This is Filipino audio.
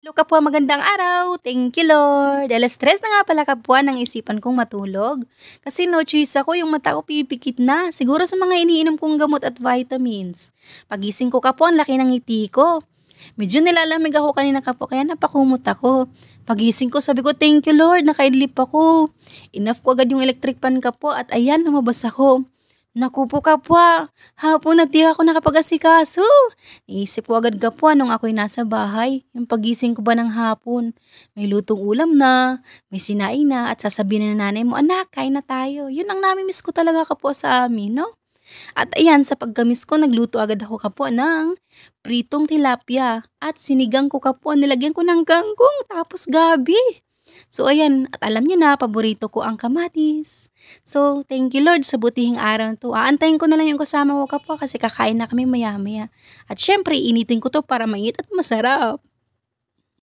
Hello kapwa, magandang araw. Thank you Lord. Alas 3 na nga pala kapwa nang isipan kong matulog. Kasi no choice ako, yung mata ko pipikit na. Siguro sa mga iniinom kong gamot at vitamins. Pagising ko kapwa, ang laki ng ngiti ko. Medyo nilalamig ako kanina kapwa, kaya napakumot ako. Pagising ko, sabi ko, thank you Lord, nakaidlip ako. Enough ko agad yung electric fan kapwa at ayan, lumabas ako. Naku po kapwa, hapon na di ako nakapag-asikaso. Naisip ko agad kapwa nung ako'y nasa bahay, yung pagising ko ba ng hapon. May lutong ulam na, may sinaing na, at sasabihin na nanay mo, anak, kain na tayo. Yun ang namimiss ko talaga kapwa sa amin, no? At ayan, sa pagkamis ko, nagluto agad ako kapwa ng pritong tilapia. At sinigang ko kapwa, nilagyan ko ng kangkong, tapos gabi. So ayan, at alam niyo na, paborito ko ang kamatis. So, thank you Lord sa butihing araw to. Aantayin ko na lang yung kasama ko kapwa kasi kakain na kami maya-maya. At syempre, initin ko to para mainit at masarap.